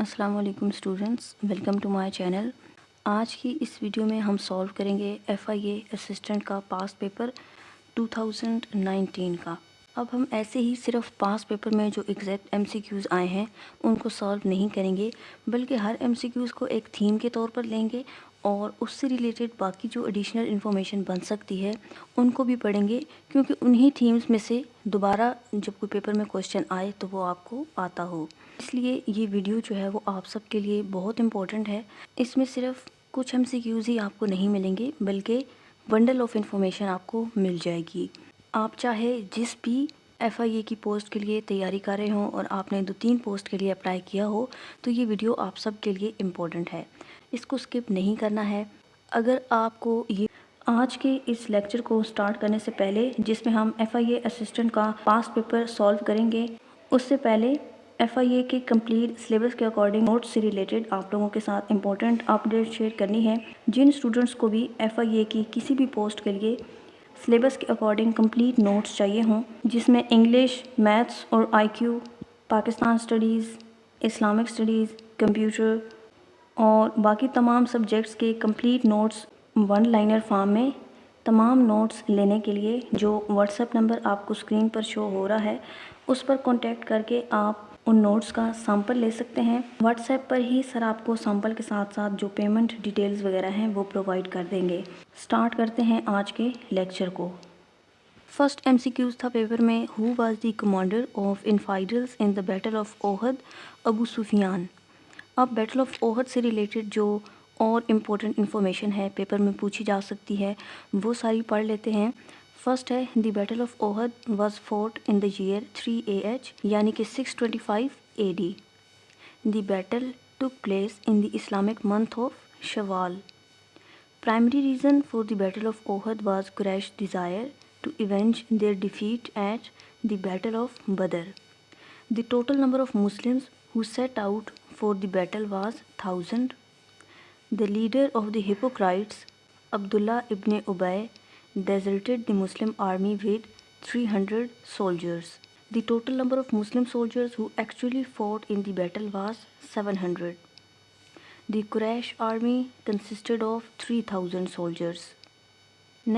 अस्सलाम वालेकुम students, welcome to my channel. आज की इस वीडियो में हम सॉल्व करेंगे एफआईए असिस्टेंट का पास्ट पेपर 2019 का। अब हम ऐसे ही सिर्फ पास्ट पेपर में जो एग्जैक्ट एमसीक्यूज़ आए हैं उनको सॉल्व नहीं करेंगे, बल्कि हर एमसीक्यूज़ को एक थीम के तौर पर लेंगे और उससे रिलेटेड बाकी जो एडिशनल इन्फॉर्मेशन बन सकती है उनको भी पढ़ेंगे, क्योंकि उन्हीं थीम्स में से दोबारा जब कोई पेपर में क्वेश्चन आए तो वो आपको आता हो। इसलिए ये वीडियो जो है वो आप सबके लिए बहुत इम्पोर्टेंट है। इसमें सिर्फ कुछ एमसीक्यूज़ ही आपको नहीं मिलेंगे, बल्कि बंडल ऑफ इन्फॉर्मेशन आपको मिल जाएगी। आप चाहे जिस भी एफआईए की पोस्ट के लिए तैयारी कर रहे हों और आपने 2-3 पोस्ट के लिए अप्लाई किया हो, तो ये वीडियो आप सब के लिए इम्पोर्टेंट है। इसको स्किप नहीं करना है। अगर आपको ये आज के इस लेक्चर को स्टार्ट करने से पहले, जिसमें हम एफआईए असिस्टेंट का पास्ट पेपर सॉल्व करेंगे, उससे पहले एफआईए के कंप्लीट सिलेबस के अकॉर्डिंग नोट्स से रिलेटेड आप लोगों के साथ इंपॉर्टेंट अपडेट शेयर करनी है। जिन स्टूडेंट्स को भी एफआईए की किसी भी पोस्ट के लिए सिलेबस के अकॉर्डिंग कंप्लीट नोट्स चाहिए हों, जिसमें इंग्लिश, मैथ्स और IQ, Pakistan studies, Islamic studies, computer और बाकी तमाम सब्जेक्ट्स के complete notes one liner form में, तमाम नोट्स लेने के लिए जो व्हाट्सएप नंबर आपको स्क्रीन पर शो हो रहा है उस पर कांटेक्ट करके आप उन नोट्स का सैंपल ले सकते हैं। व्हाट्सएप पर ही सर आपको सैंपल के साथ साथ जो पेमेंट डिटेल्स वगैरह हैं वो प्रोवाइड कर देंगे। स्टार्ट करते हैं आज के लेक्चर को। फर्स्ट एमसीक्यूज था पेपर में, who was the commander of infidels in the battle of Uhud? Abu Sufyan. अब बैटल ऑफ ओहद से रिलेटेड जो और इम्पोर्टेंट इन्फॉर्मेशन है पेपर में पूछी जा सकती है वो सारी पढ़ लेते हैं। फर्स्ट है, the battle of Uhud was fort in the year 3 AH, यानी कि 625 AD। The battle took place in the Islamic month of Shawwal. Primary reason for the Battle of Ohad was Quraysh's desire to avenge their defeat at the Battle of Badr. The total number of Muslims who set out for the battle was 1,000. The leader of the hypocrites, Abdullah ibn Ubay, deserted the Muslim army with 300 soldiers. The total number of Muslim soldiers who actually fought in the battle was 700. The Quraysh army consisted of 3,000 soldiers.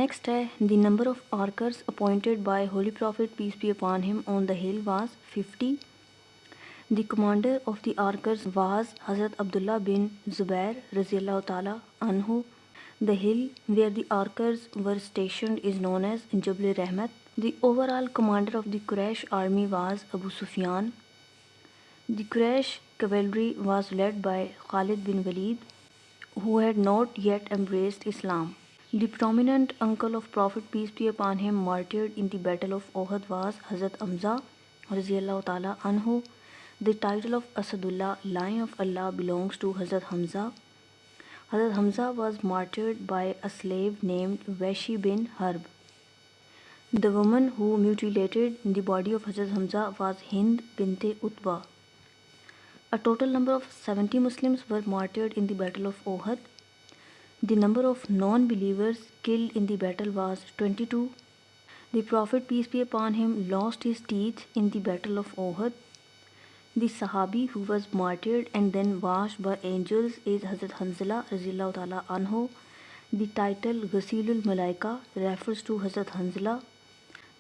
Next है, the number of archers appointed by Holy Prophet peace be upon him on the hill was 50. The commander of the archers was Hazrat Abdullah bin Zubair Raziyallahu Ta'ala anhu. The hill where the archers were stationed is known as Jabal Rahmat. The overall commander of the Quraysh army was Abu Sufyan. The Quraysh cavalry was led by Khalid bin Walid, who had not yet embraced Islam. The prominent uncle of Prophet peace be upon him martyred in the battle of Ohad was Hazrat Hamza Raziyallahu Ta'ala anhu. The title of Asadullah, Lion of Allah, belongs to Hazrat Hamza. Hazrat Hamza was martyred by a slave named Washi bin Harb. The woman who mutilated the body of Hazrat Hamza was Hind binte Utba. A total number of 70 Muslims were martyred in the battle of Ohad. The number of non-believers killed in the battle was 22. The Prophet peace be upon him lost his teeth in the battle of Ohad. The Sahabi who was martyred and then washed by angels is Hazrat Hanzala Raziyallahu Ta'ala anhu. The title Ghasilul Malaika refers to Hazrat Hanzala.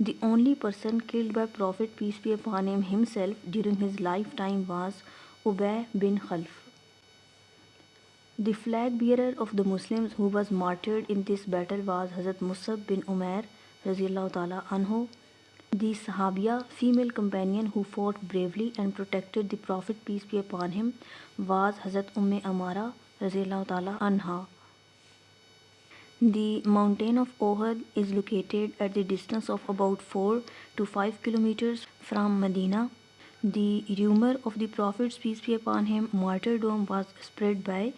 The only person killed by Prophet peace be upon him himself during his lifetime was Ubay bin Khalf. The flag bearer of the Muslims who was martyred in this battle was Hazrat Musab bin Umair Raziyallahu Ta'ala anhu. The Sahabiya, female companion who fought bravely and protected the Prophet peace be upon him, was Hazrat Umm Amara Raziyallahu Ta'ala anha. The mountain of Ohad is located at the distance of about 4 to 5 kilometers from Medina. The rumor of the Prophet's peace be upon him martyrdom was spread by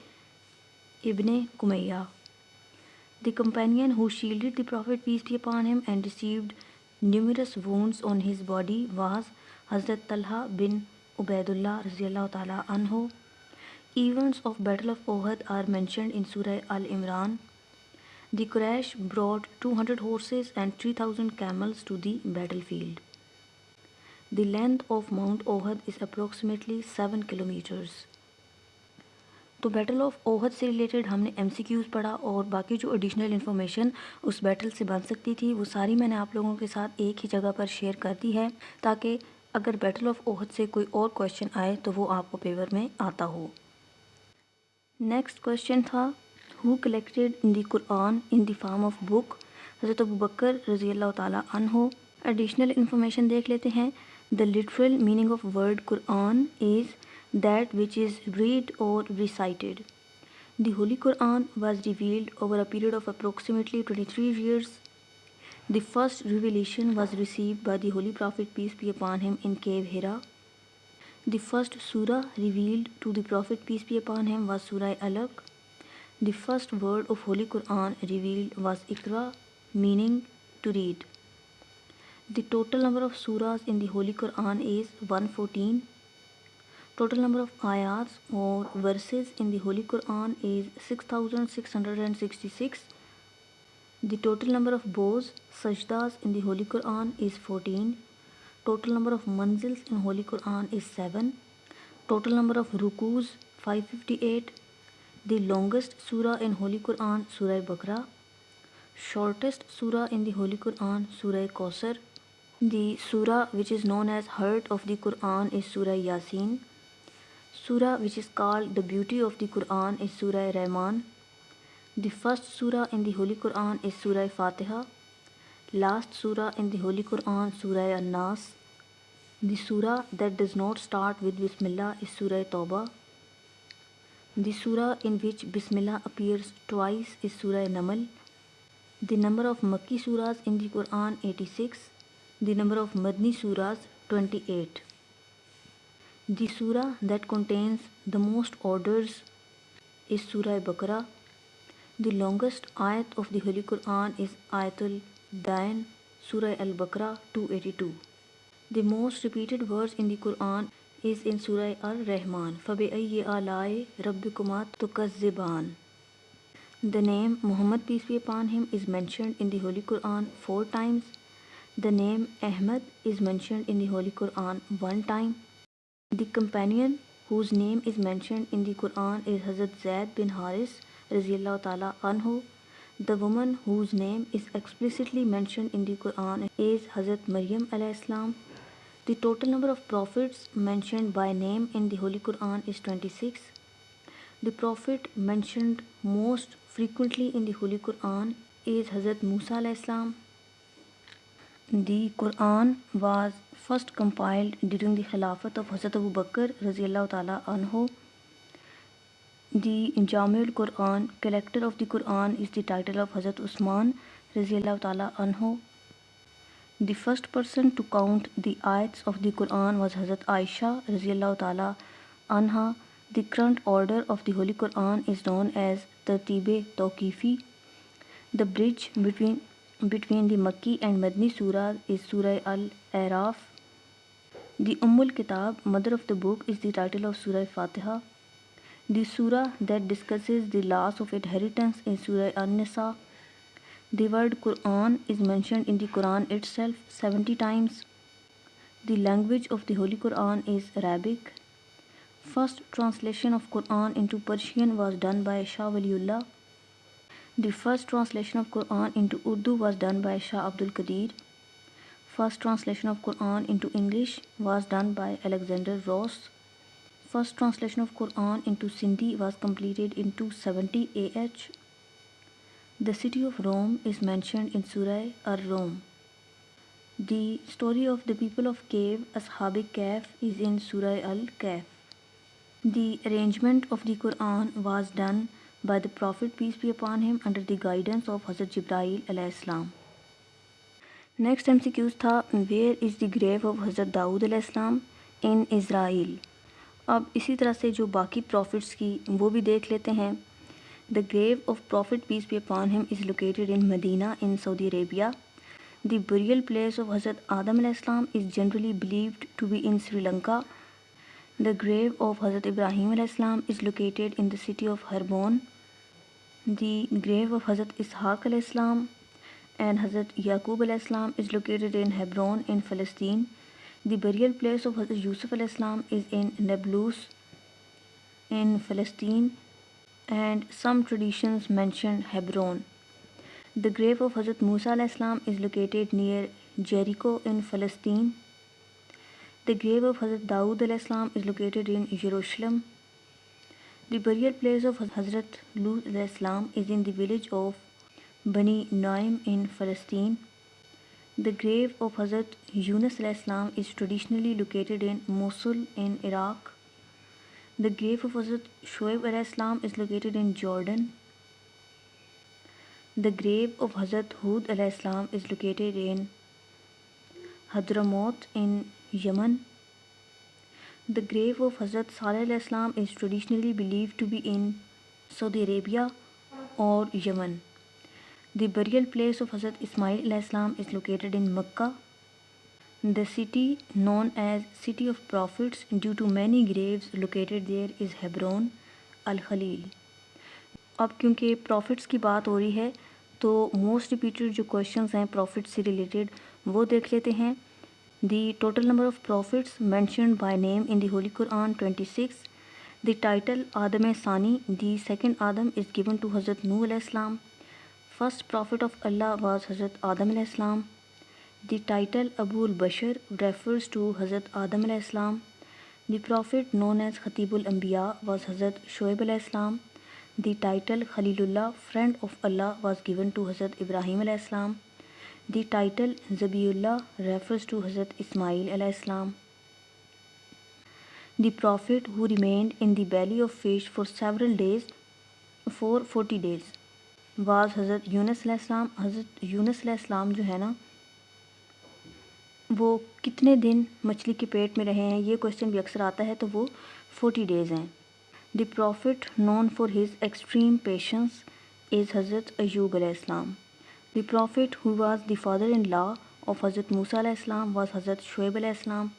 Ibn Kumayya. The companion who shielded the Prophet peace be upon him and received numerous wounds on his body was Hazrat Talha bin Ubaidullah Raziyallahu Ta'ala anhu. Events of Battle of Ohad are mentioned in Surah Al-Imran. The Quraysh brought 200 horses and 3,000 camels to the battlefield. The length of Mount Ohad is approximately 7 kilometers. तो battle of Uhud से related हमने MCQs पढ़ा और बाकी जो additional information उस battle से बन सकती थी वो सारी मैंने आप लोगों के साथ एक ही जगह पर शेयर कर दी है, ताकि अगर बैटल ऑफ ओहद से कोई और क्वेश्चन आए तो वो आपको पेपर में आता हो। नेक्स्ट क्वेश्चन था who collected in the Quran in the form of book. हज़रत अबू बकर रज़ी अल्लाह ताला अन्हो। एडिशनल इन्फॉर्मेशन देख लेते हैं। The literal meaning of word Quran is that which is read or recited. The Holy Quran was revealed over a period of approximately 23 years. The first revelation was received by the Holy Prophet, peace be upon him, in cave Hira. The first surah revealed to the Prophet, peace be upon him, was Surah Alaq. The first word of Holy Quran revealed was Iqra, meaning to read. The total number of surahs in the Holy Quran is 114. Total number of ayats or verses in the Holy Quran is 6666. The total number of bows, sajdas in the Holy Quran is 14. Total number of manzils in Holy Quran is 7. Total number of rukus 558. The longest surah in Holy Quran, Surah Baqarah. Shortest surah in the Holy Quran, Surah Kausar. The surah which is known as heart of the Quran is Surah Yasin. Surah which is called the beauty of the Quran is Surah Rahman. The first surah in the Holy Quran is Surah Fatiha. Last surah in the Holy Quran, Surah An-Nas. The surah that does not start with Bismillah is Surah Tawbah. The surah in which Bismillah appears twice is Surah Naml. The number of Makki surahs in the Quran 86. The number of Madni surahs 28. The surah that contains the most orders is Surah Baqarah. The longest ayat of the Holy Quran is Ayatul Dain, Surah Al-Baqarah 282. The most repeated words in the Quran is in Surah Ar-Rahman, فَبِأَيِّ آلَاءِ رَبِّكُمَا تُكَذِّبَانِ. The name Muhammad, peace be upon him, is mentioned in the Holy Quran 4 times. The name Ahmad is mentioned in the Holy Quran 1 time. The companion whose name is mentioned in the Quran is Hazrat Zaid bin Haris Raziyallahu Ta'ala Anhu. The woman whose name is explicitly mentioned in the Quran is Hazrat Maryam alayhi salam. The total number of prophets mentioned by name in the Holy Quran is 26. The prophet mentioned most frequently in the Holy Quran is Hazrat Musa alayhi salam. The Quran was first compiled during the Khilafat of Hazrat Abu Bakr Raziyallahu Ta'ala Anhu. The Jami'ul Quran, collector of the Quran, is the title of Hazrat Usman Raziyallahu Ta'ala Anhu. The first person to count the ayats of the Quran was Hazrat Aisha Raziyallahu Ta'ala Anha. The current order of the Holy Quran is known as Tartib Tawqifi. The bridge between the Makki and Madni surahs is Surah Al-A'raf. The Ummul Kitab, mother of the book, is the title of Surah Fatiha. The surah that discusses the laws of inheritance is Surah An-Nisa. The word Quran is mentioned in the Quran itself 70 times. The language of the Holy Quran is Arabic. First translation of Quran into Persian was done by Shah Waliullah. The first translation of Quran into Urdu was done by Shah Abdul Qadir. First translation of Quran into English was done by Alexander Ross. First translation of Quran into Sindhi was completed in 270 AH. The city of Rome is mentioned in Surah Ar-Rum. The story of the people of cave, Ashab-e Kahf, is in Surah Al-Kahf. The arrangement of the Quran was done by the Prophet, peace be upon him, under the guidance of Hazrat Jibrail alayhi salam. Next MCQs था where is the grave of Hazrat Dawood alayhi salam in Israel. अब इसी तरह से जो बाकी prophets की वो भी देख लेते हैं. The grave of Prophet, peace be upon him, is located in Medina in Saudi Arabia. The burial place of Hazrat Adam alayhi salam is generally believed to be in Sri Lanka. The grave of Hazrat Ibrahim alayhi salam is located in the city of Harbon. The grave of Hazrat Ishaq alayhi salam and Hazrat Yaqub alayhi salam is located in Hebron in Palestine. The burial place of Hazrat Yusuf alayhi salam is in Nablus in Palestine. and some traditions mention Hebron. The grave of Hazrat Musa alayhi salam is located near Jericho in Palestine. The grave of Hazrat Dawood alayhi salam is located in Jerusalem. The burial place of Hazrat Lut alayhi salam is in the village of Bani Naim in Palestine. The grave of Hazrat Yunus alayhi salam is traditionally located in Mosul in Iraq. The grave of Hazrat Shoaib alayhi salam is located in Jordan. The grave of Hazrat Hud alayhi salam is located in Hadramaut in Yemen. The grave of Hazrat Saleh alayhi salam is traditionally believed to be in Saudi Arabia or Yemen. The burial place of Hazrat Ismail alayhi salam is located in Mecca. The city known as City of Prophets due to many graves located there is Hebron Al-Khalil. अब क्योंकि profits की बात हो रही है तो most repeated जो questions हैं प्रॉफिट से रिलेटेड वो देख लेते हैं. The total number of prophets mentioned by name in the holy Quran 26. The title Adam Sani, the second Adam is given to Hazrat Nuh अलैहिस्सलाम. First prophet of Allah was Hazrat Adam अलैहिस्सलाम. The title Abul Bashar refers to Hazrat Adam अलैहिस्सलाम. The prophet known as Khatibul Ambiya was हज़रत शोएब अलैहिस्सलाम. The title Khalilullah, friend of Allah, was given to Hazrat Ibrahim alayhi salam. The title Zabiullah refers to Hazrat Ismail alayhi salam. The prophet who remained in the belly of fish for several days, for 40 days, was Hazrat Yunus alayhi salam. Hazrat Yunus alayhi salam जो है ना वो कितने दिन मछली के पेट में रहे हैं, ये क्वेश्चन भी अक्सर आता है, तो वो 40 डेज़ हैं. The prophet known for his extreme patience is Hazrat Ayyub alayhi salam. The prophet who was the father-in-law of Hazrat Musa alayhi salam was Hazrat Shoaib alayhi salam.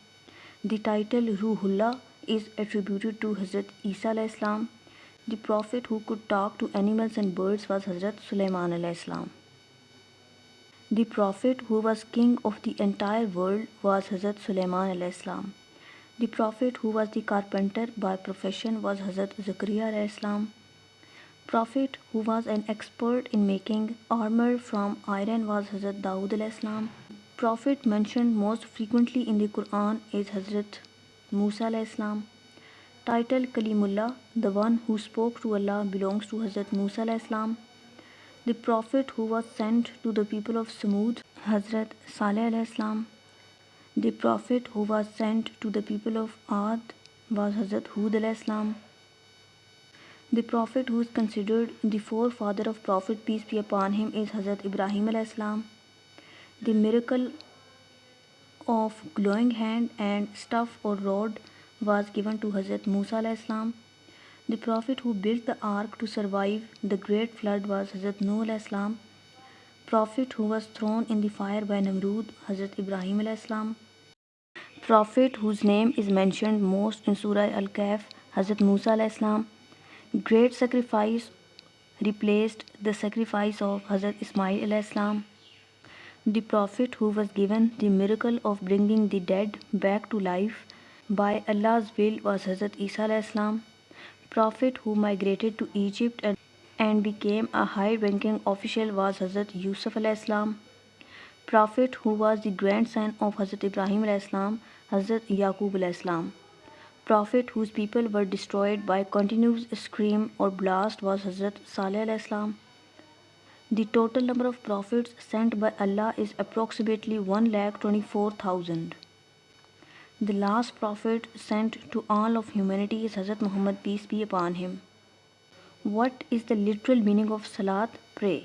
The title Ruhullah is attributed to Hazrat Isa alayhi salam. The prophet who could talk to animals and birds was Hazrat Sulaiman alayhi salam. The prophet who was king of the entire world was Hazrat Sulaiman alayhi salam. The prophet who was the carpenter by profession was Hazrat Zakaria alayhi salam. Prophet who was an expert in making armor from iron was Hazrat Dawood alayhi salam. Prophet mentioned most frequently in the Quran is Hazrat Musa alayhi salam. Title Kalimullah, the one who spoke to Allah, belongs to Hazrat Musa alayhi salam. The prophet who was sent to the people of Samud, Hazrat Saleh alayhi salam. The prophet who was sent to the people of Ad was Hazrat Hud alayhi salam. The prophet who is considered the forefather of Prophet peace be upon him is Hazrat Ibrahim alayhi salam. The miracle of glowing hand and staff or rod was given to Hazrat Musa alayhi salam. The prophet who built the ark to survive the great flood was Hazrat Nuh alayhi salam. Prophet who was thrown in the fire by Namrud, Hazrat Ibrahim alayhi salam. Prophet whose name is mentioned most in Surah Al-Kahf, Hazrat Musa alayhi salam. Great sacrifice replaced the sacrifice of Hazrat Ismail alayhi salam. The prophet who was given the miracle of bringing the dead back to life by Allah's will was Hazrat Isa alayhi salam. Prophet who migrated to Egypt and became a high-ranking official was Hazrat Yusuf alayhi salam. Prophet who was the grandson of Hazrat Ibrahim alayhi salam, Hazrat Yaqub alayhi salam. Prophet whose people were destroyed by continuous scream or blast was Hazrat Saleh alayhi salam. The total number of prophets sent by Allah is approximately 1,24,000. The last prophet sent to all of humanity is Hazrat Muhammad, peace be upon him. What is the literal meaning of Salat? Pray.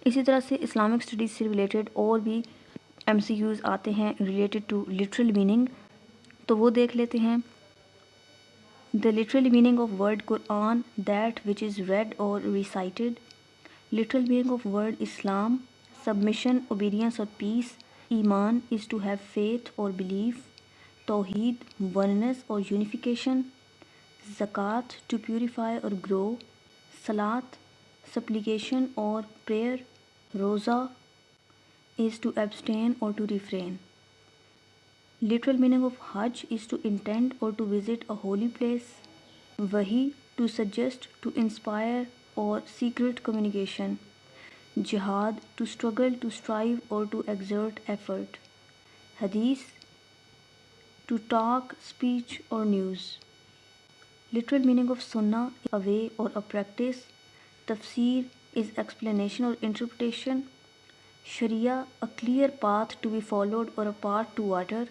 इसी तरह से Islamic studies से related और भी MCQs आते हैं related to literal meaning, तो वो देख लेते हैं. The literal meaning of word Quran, that which is read और recited. Literal meaning of word Islam, submission, obedience और peace. Iman is to have faith और बिलीफ. तौहीद, वननेस और यूनिफिकेशन. ज़कात, टू प्यूरिफाई और ग्रो. सलात, सप्लिकेशन और प्रेयर. रोज़ा is to abstain or to refrain. Literal meaning of Hajj is to intend or to visit a holy place. wahi, to suggest, to inspire or secret communication. Jihad, to struggle, to strive or to exert effort. Hadith, to talk, speech or news. Literal meaning of sunnah, a way or a practice. Tafsir is explanation or interpretation. Sharia, a clear path to be followed or a path to water.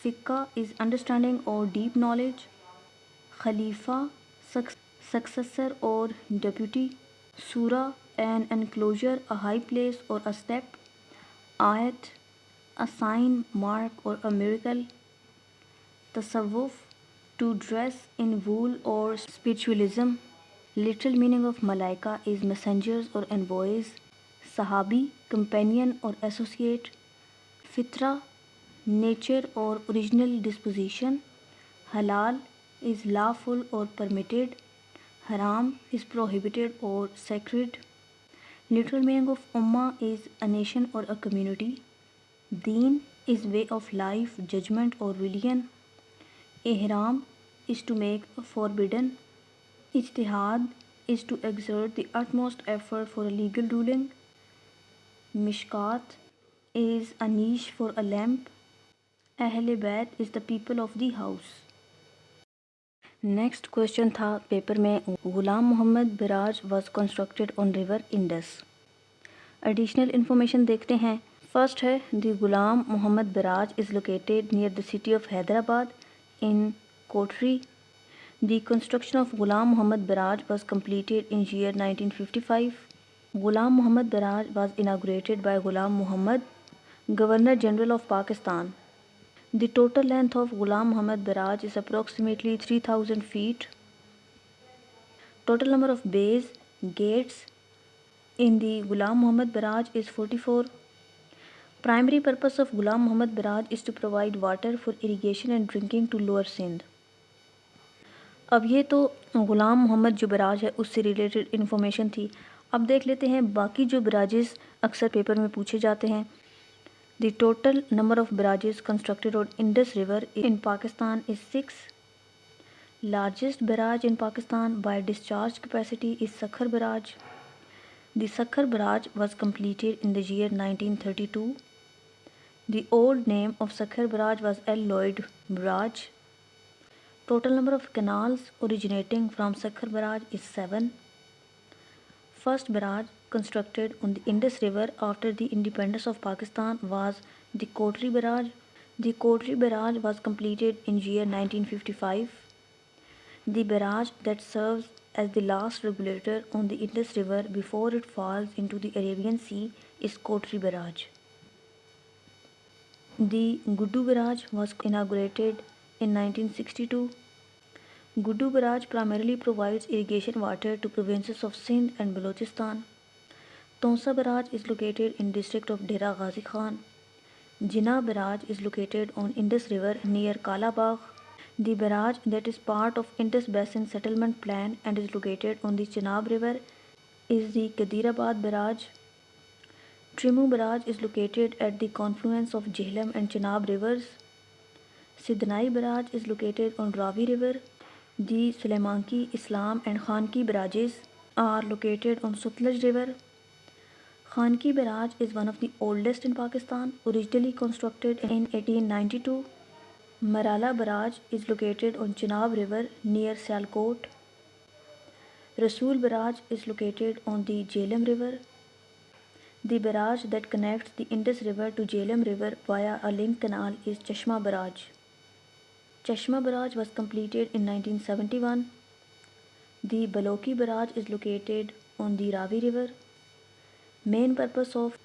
Fiqh is understanding or deep knowledge. Khalifa, successor or deputy. Surah, an enclosure, a high place or a step. Ayat, a sign, mark or a miracle. Tasawwuf, to dress in wool or spiritualism. Literal meaning of malaika is messengers or envoys. Sahabi, companion or associate. Fitra, nature or original disposition. Halal is lawful or permitted. Haram is prohibited or sacred. Literal meaning of ummah is a nation or a community. Deen is way of life, judgment or religion. Ihram is to make forbidden. Ijtihad is to exert the utmost effort for a legal ruling. Mishkat is a niche for a lamp. Ahle Bayt is the people of the house. Next question था paper में, Ghulam Mohammad barrage was constructed on river Indus. Additional information देखते हैं। First है the Ghulam Mohammad barrage is located near the city of Hyderabad in Kotri. The construction of Ghulam Mohammad barrage was completed in year 1955. Ghulam Muhammad Biraj was inaugurated by Ghulam Muhammad, Governor General of Pakistan. The total length of Ghulam Muhammad Biraj is approximately 3000 feet. Total number of bays, gates in the Ghulam Muhammad Biraj is 44. Primary purpose of Ghulam Muhammad Biraj is to provide water for irrigation and drinking to Lower Sindh. अब ये तो ग़ुलाम मोहम्मद जो barrage है उससे related information थी। अब देख लेते हैं बाकी जो बराजेस अक्सर पेपर में पूछे जाते हैं। The total number of barrages constructed on Indus river in Pakistan is 6. Largest barrage in Pakistan by discharge capacity is Sukkur barrage. The Sukkur barrage was completed in the year 1932. The old name of Sakhar Barrage was L. Lloyd Barrage. Total number of canals originating from Sakhar Barrage is 7. First barrage constructed on the Indus River after the independence of Pakistan was the Kotri Barrage. The Kotri Barrage was completed in year 1955. The barrage that serves as the last regulator on the Indus River before it falls into the Arabian Sea is Kotri Barrage. The Guddu Barrage was inaugurated in 1962. Guddu Barrage primarily provides irrigation water to provinces of Sindh and Balochistan. Tonsa Barrage is located in district of Dera Ghazi Khan. Jinnah Barrage is located on Indus River near Kala Bagh. The barrage that is part of Indus Basin Settlement Plan and is located on the Chenab River is the Kadirabad Barrage. Trimu Barrage is located at the confluence of Jhelum and Chenab rivers. Sidnai Barrage is located on Ravi River. The Sulaimanki, Islam and Khanki barrages are located on Sutlej River. Khanki Barrage is one of the oldest in Pakistan, originally constructed in 1892. Marala Barrage is located on Chenab River near Sialkot. Rasool Barrage is located on the Jhelum River. The barrage that connects the Indus River to Jhelum River via a link canal is Chashma Barrage. Chashma Barrage was completed in 1971. The Baloki Barrage is located on the Ravi River. Main purpose of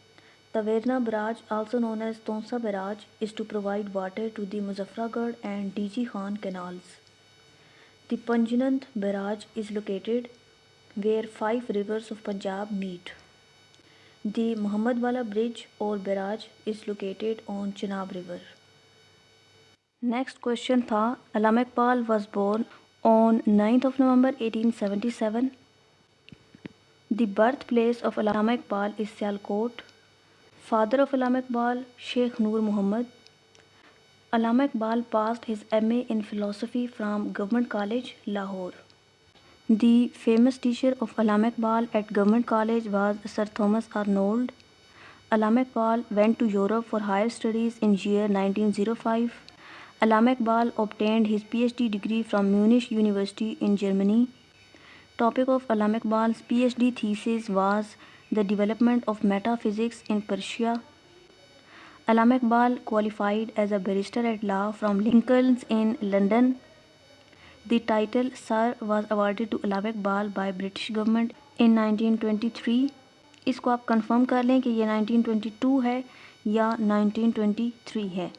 Taverna Barrage, also known as Tonsa Barrage, is to provide water to the Muzaffargarh and DG Khan canals. The Panjnant Barrage is located where 5 rivers of Punjab meet. The Muhammadwala Bridge or barrage is located on Chenab River. Next question था, Allama Iqbal was born on 9th of November 1877. The birthplace of Allama Iqbal is Sialkot. Father of Allama Iqbal, Sheikh Noor Muhammad. Allama Iqbal passed his MA in philosophy from Government College, Lahore. The famous teacher of Allama Iqbal at Government College was Sir Thomas Arnold. Allama Iqbal went to Europe for higher studies in year 1905. Allama Iqbal obtained his PhD degree from Munich University in Germany. Topic of Allama Iqbal's PhD thesis was the development of metaphysics in Persia. Allama Iqbal qualified as a barrister at law from Lincoln's Inn, London. The title Sir was awarded to Allama Iqbal by British government in 1923. इसको आप confirm कर लें कि ये 1922 है या 1923 है.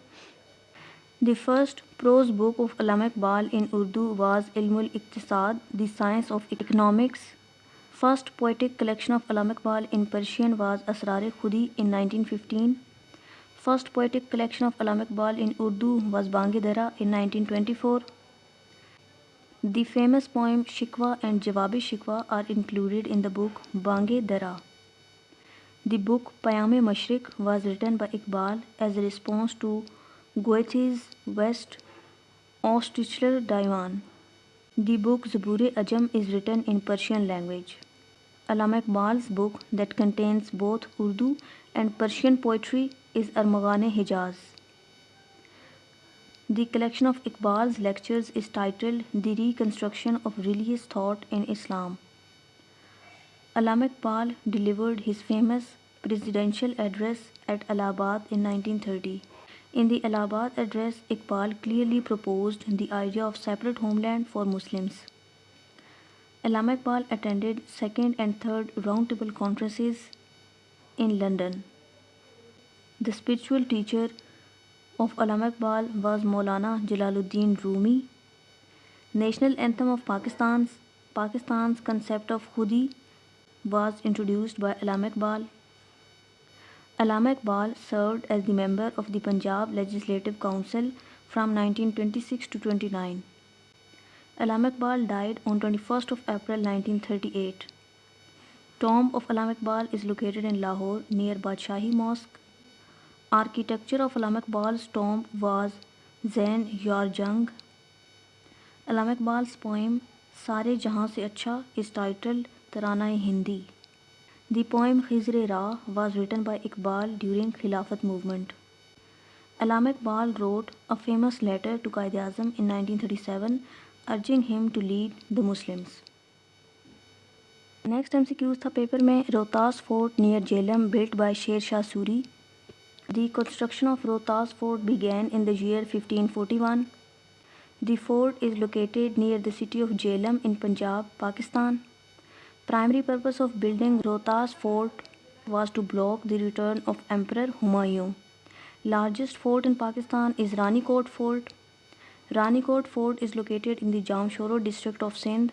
The first prose book of Allama Iqbal in Urdu was Ilmul Iqtisad, the science of economics. First poetic collection of Allama Iqbal in Persian was Asrar-e Khudi in 1915. First poetic collection of Allama Iqbal in Urdu was Bang-e-Dara in 1924. The famous poem Shikwa and Jawab-e-Shikwa are included in the book Bang-e-Dara. The book Payam-e-Mashriq was written by Iqbal as a response to Goethe's West Ostlicher Divan. The book Zabur-e-Ajam is written in Persian language. Allama Iqbal's book that contains both Urdu and Persian poetry is Armaghan-e-Hijaz. The collection of Iqbal's lectures is titled The Reconstruction of Religious Thought in Islam. Allama Iqbal delivered his famous presidential address at Allahabad in 1930. In the Allahabad address, Iqbal clearly proposed the idea of separate homeland for Muslims. Allama Iqbal attended second and third roundtable conferences in London. The spiritual teacher of Allama Iqbal was Maulana Jalaluddin Rumi. National anthem of Pakistan's concept of Khudi was introduced by Allama Iqbal. Allama Iqbal served as the member of the Punjab Legislative Council from 1926 to 29. Allama Iqbal died on 21st of April 1938. Tomb of Allama Iqbal is located in Lahore near Badshahi Mosque. Architecture of Allama Iqbal's tomb was Zain Yar Jung. Allama Iqbal's poem Sare Jahan Se Acha is titled Tarana-e-Hindi. The poem Khizr-e-Rah was written by Iqbal during Khilafat movement. Allama Iqbal wrote a famous letter to Quaid-e-Azam in 1937 urging him to lead the Muslims. Next MCQs था paper में Rohtas fort near Jhelum built by Sher Shah Suri. The construction of Rohtas Fort began in the year 1541. The fort is located near the city of Jhelum in Punjab, Pakistan. Primary purpose of building Rohtas Fort was to block the return of Emperor Humayun. Largest fort in Pakistan is Rani Kot Fort. Rani Kot Fort is located in the Jamshoro district of Sindh.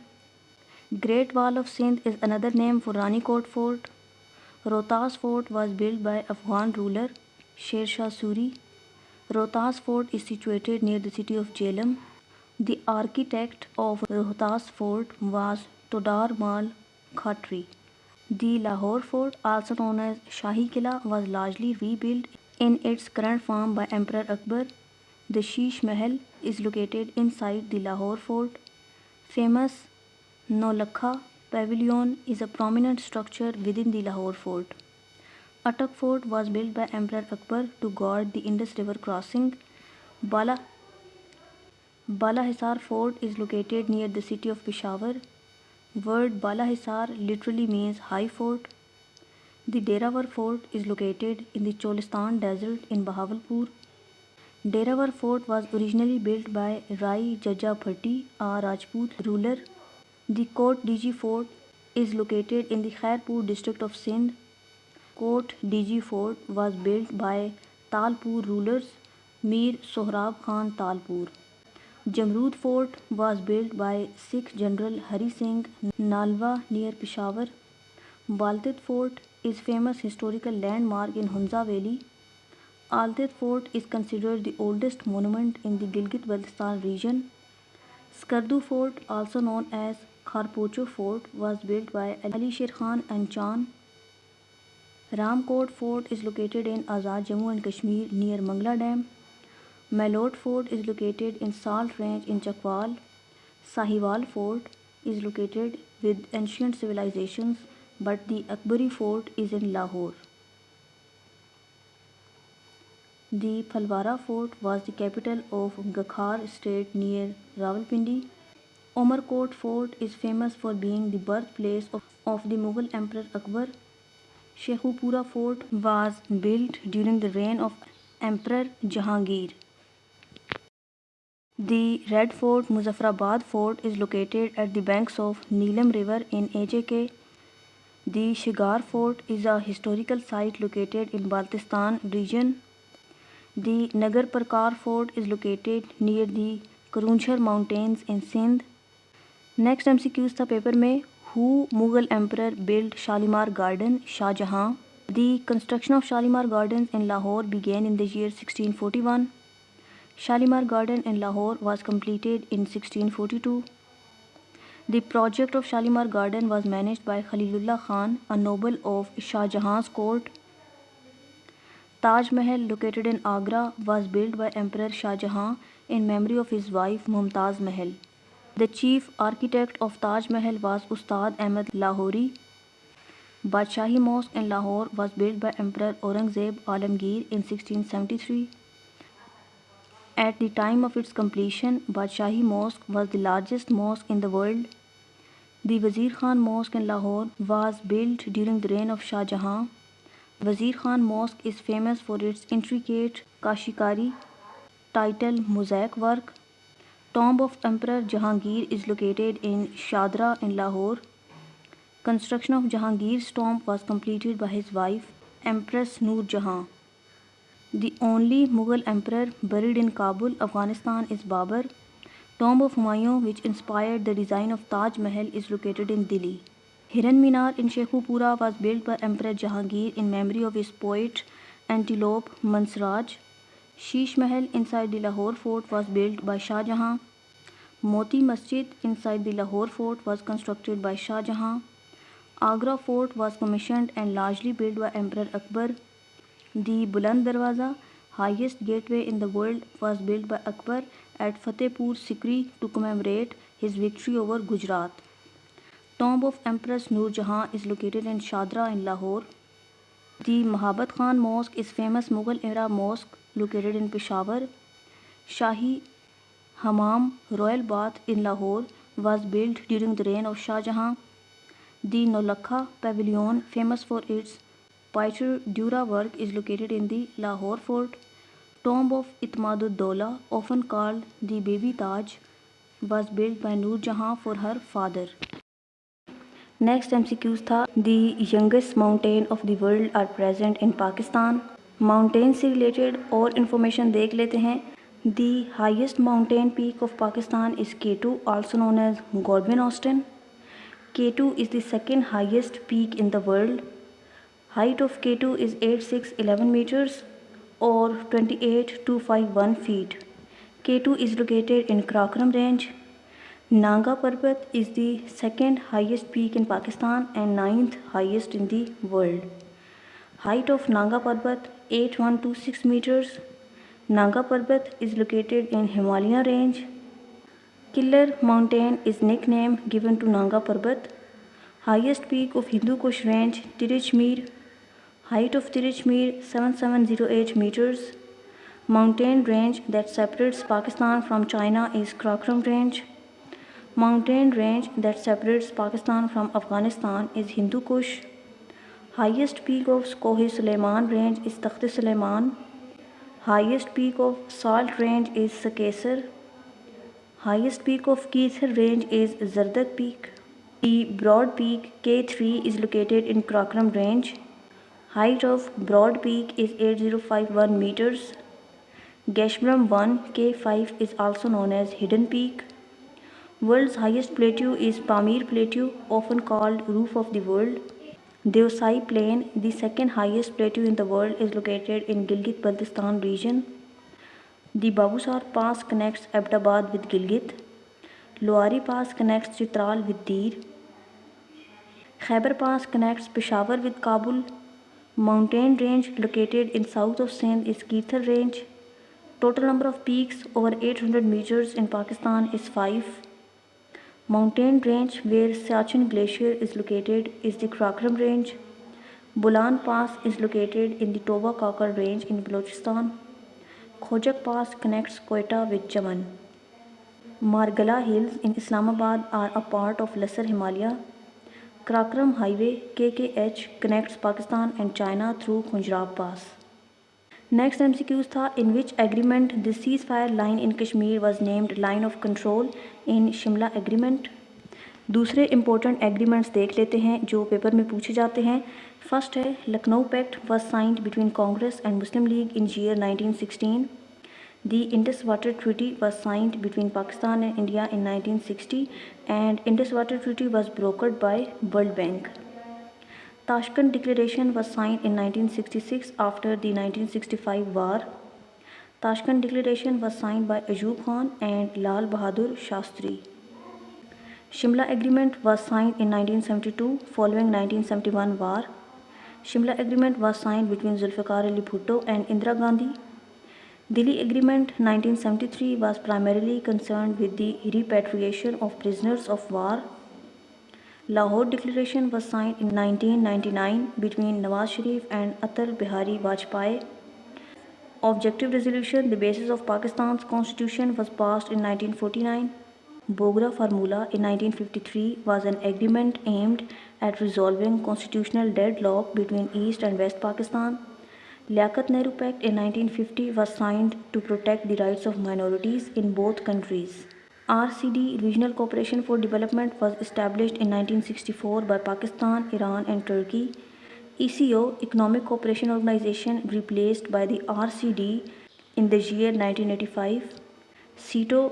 Great Wall of Sindh is another name for Rani Kot Fort. Rohtas Fort was built by Afghan ruler Sher Shah Suri. Rohtas Fort is situated near the city of Jhelum. The architect of Rohtas Fort was Todar Mal Khatri. The Lahore Fort, also known as Shahi Killa, was largely rebuilt in its current form by Emperor Akbar. The Sheesh Mahal is located inside the Lahore Fort. Famous Nolakha Pavilion is a prominent structure within the Lahore Fort. Attock Fort was built by Emperor Akbar to guard the Indus River crossing. Bala Hisar Fort is located near the city of Peshawar. Word Bala Hisar literally means high fort. The Derawar Fort is located in the Cholistan Desert in Bahawalpur. Derawar Fort was originally built by Rai Jajja Bhatti, a Rajput ruler. The Kot Diji Fort is located in the Khairpur district of Sindh. Kot Diji Fort was built by Talpur rulers Mir Sohrab Khan Talpur. Jamrud Fort was built by Sikh General Hari Singh Nalwa near Peshawar. Baltit Fort is famous historical landmark in Hunza Valley. Altit Fort is considered the oldest monument in the Gilgit-Baltistan region. Skardu Fort, also known as Kharpocho Fort, was built by Ali Sher Khan and Chan. Ramkot Fort is located in Azad Jammu and Kashmir near Mangla Dam. Malot Fort is located in Salt Range in Chakwal. Sahiwal Fort is located with ancient civilizations, but the Akbari Fort is in Lahore. The Phalwara Fort was the capital of Gakhar state near Rawalpindi. Umarkot Fort is famous for being the birthplace of the Mughal Emperor Akbar. Shekhupura Fort was built during the reign of Emperor Jahangir. The Red Fort, Muzaffarabad Fort, is located at the banks of Neelam River in AJK. The Shigar Fort is a historical site located in Baltistan region. The Nagar Parkar Fort is located near the Karunchar Mountains in Sindh. Next MCQs था paper में who Mughal emperor build Shalimar garden Shah Jahan. The construction of Shalimar garden in Lahore began in the year 1641. Shalimar Garden in Lahore was completed in 1642. The project of Shalimar Garden was managed by Khalilullah Khan, a noble of Shah Jahan's court. Taj Mahal, located in Agra, was built by Emperor Shah Jahan in memory of his wife Mumtaz Mahal. The chief architect of Taj Mahal was Ustad Ahmad Lahori. Badshahi Mosque in Lahore was built by Emperor Aurangzeb Alamgir in 1673. At the time of its completion, Badshahi Mosque was the largest mosque in the world. The Wazir Khan Mosque in Lahore was built during the reign of Shah Jahan. Wazir Khan Mosque is famous for its intricate kashikari, title mosaic work. Tomb of Emperor Jahangir is located in Shadra in Lahore. Construction of Jahangir's tomb was completed by his wife, Empress Noor Jahan. The only Mughal emperor buried in Kabul, Afghanistan is Babur. Tomb of Humayun, which inspired the design of Taj Mahal, is located in Delhi. Hiran Minar in Shekhupura was built by Emperor Jahangir in memory of his poet Antelope Mansraj. Sheesh Mahal inside the Lahore Fort was built by Shah Jahan. Moti Masjid inside the Lahore Fort was constructed by Shah Jahan. Agra Fort was commissioned and largely built by Emperor Akbar. The Buland Darwaza, highest gateway in the world, was built by Akbar at Fatehpur Sikri to commemorate his victory over Gujarat. Tomb of Empress Noor Jahan is located in Shadra in Lahore. The Mahabat Khan Mosque is famous Mughal era mosque located in Peshawar. Shahi Hammam Royal Bath in Lahore was built during the reign of Shah Jahan. The Nolakha Pavilion, famous for its Paitur Dura work, is located in the Lahore Fort. Tomb of Itmadud-Dola, often called the Baby Taj, was built by Noor Jahan for her father. Next MCQs था the youngest mountain of the world are present in Pakistan. Mountain से related और information देख लेते हैं. The highest mountain peak of Pakistan is K2, also known as Godwin Austen. K2 is the second highest peak in the world. Height of K2 is 8611 meters or 28251 feet. K2 is located in Karakoram range. Nanga Parbat is the second highest peak in Pakistan and ninth highest in the world. Height of Nanga Parbat 8126 meters. Nanga Parbat is located in Himalayan range. Killer Mountain is nickname given to Nanga Parbat. Highest peak of Hindu Kush range Tirich-Mir. Height of Tirich-Mir 7708 meters. Mountain range that separates Pakistan from China is Karakoram range. Mountain range that separates Pakistan from Afghanistan is Hindu Kush. Highest peak of Koh-i-Suleiman range is Takht-i-Suleiman. Highest peak of Salt range is Sakesar. Highest peak of Keithar range is Zardak Peak. The Broad Peak K3 is located in Karakoram range. Height of Broad Peak is 8051 meters. Geshbram 1 K5 is also known as Hidden Peak. World's highest plateau is Pamir Plateau, often called Roof of the World. Deosai Plain, the second highest plateau in the world, is located in Gilgit-Baltistan region. The Babusar Pass connects Abbottabad with Gilgit. Luari Pass connects Chitral with Dir. Khyber Pass connects Peshawar with Kabul. Mountain range located in south of Sindh is Keithar range. Total number of peaks over 800 meters in Pakistan is 5. Mountain range where Siachen Glacier is located is the Karakoram Range. Bolan Pass is located in the Toba Kakar Range in Balochistan. Khojak Pass connects Quetta with Chaman. Margala Hills in Islamabad are a part of Lesser Himalaya. Karakoram Highway KKH connects Pakistan and China through Khunjrab Pass. Next MCQs था in which agreement the cease fire line in Kashmir was named line of control in Shimla agreement. दूसरे important agreements देख लेते हैं जो paper में पूछे जाते हैं। फर्स्ट है Lucknow pact was signed between Congress and Muslim League in year 1916। The Indus water treaty was signed between Pakistan and India in 1960 and Indus water treaty was brokered by World Bank. Tashkent Declaration was signed in 1966 after the 1965 war. Tashkent Declaration was signed by Ayub Khan and Lal Bahadur Shastri. Shimla Agreement was signed in 1972 following 1971 war. Shimla Agreement was signed between Zulfikar Ali Bhutto and Indira Gandhi. Delhi Agreement 1973 was primarily concerned with the repatriation of prisoners of war. Lahore Declaration was signed in 1999 between Nawaz Sharif and Atal Bihari Vajpayee. Objective Resolution, the basis of Pakistan's constitution, was passed in 1949. Bogra Formula in 1953 was an agreement aimed at resolving constitutional deadlock between East and West Pakistan. Liaquat Nehru Pact in 1950 was signed to protect the rights of minorities in both countries. RCD Regional Cooperation for Development was established in 1964 by Pakistan, Iran and Turkey. ECO Economic Cooperation Organization replaced by the RCD in the year 1985. CETO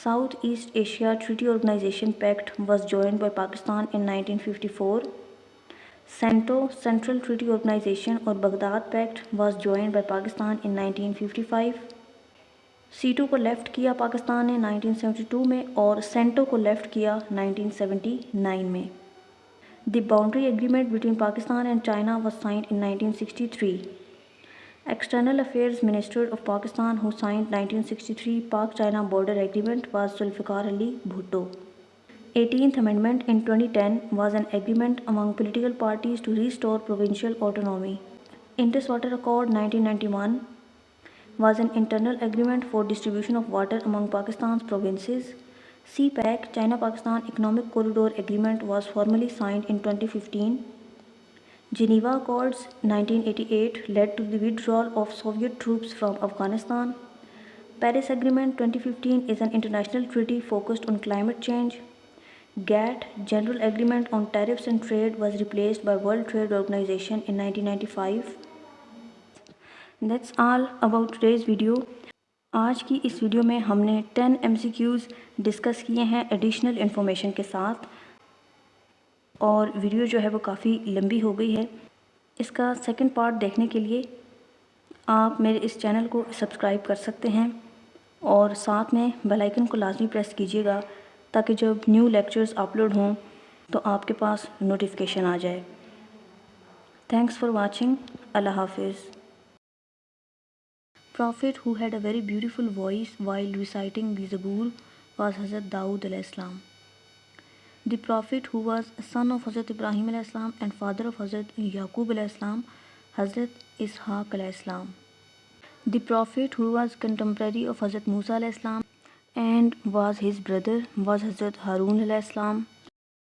Southeast Asia Treaty Organization Pact was joined by Pakistan in 1954. CENTO Central Treaty Organization or Baghdad Pact was joined by Pakistan in 1955. सीटो को left किया पाकिस्तान ने 1972 में और CentOS को left किया 1979 में। The boundary agreement between Pakistan and China was signed in 1963। External affairs minister of Pakistan who signed 1963 Pak China border agreement was Zulfikar Ali Bhutto. 18th Amendment in 2010 was an agreement among political parties to restore provincial autonomy. Indus Water Accord 1991 was an internal agreement for distribution of water among Pakistan's provinces. CPEC China-Pakistan Economic Corridor Agreement was formally signed in 2015. Geneva Accords 1988 led to the withdrawal of Soviet troops from Afghanistan. Paris Agreement 2015 is an international treaty focused on climate change. GATT General Agreement on Tariffs and Trade was replaced by World Trade Organization in 1995. That's all about today's video. आज की इस video में हमने 10 MCQs discuss किए हैं additional information के साथ और वीडियो जो है वो काफ़ी लंबी हो गई है। इसका सेकंड पार्ट देखने के लिए आप मेरे इस चैनल को सब्सक्राइब कर सकते हैं और साथ में बेल आइकन को लाजमी प्रेस कीजिएगा ताकि जब न्यू लेक्चर्स अपलोड हों तो आपके पास नोटिफिकेशन आ जाए। Thanks for watching. अल्लाह हाफिज़। Prophet who had a very beautiful voice while reciting the Zabur was Hazrat Dawood alayhi salam. The Prophet who was son of Hazrat Ibrahim alayhi salam and father of Hazrat Yaqub alayhi salam, Hazrat Ishaq alayhi salam. The Prophet who was contemporary of Hazrat Musa alayhi salam and was his brother was Hazrat Harun alayhi salam.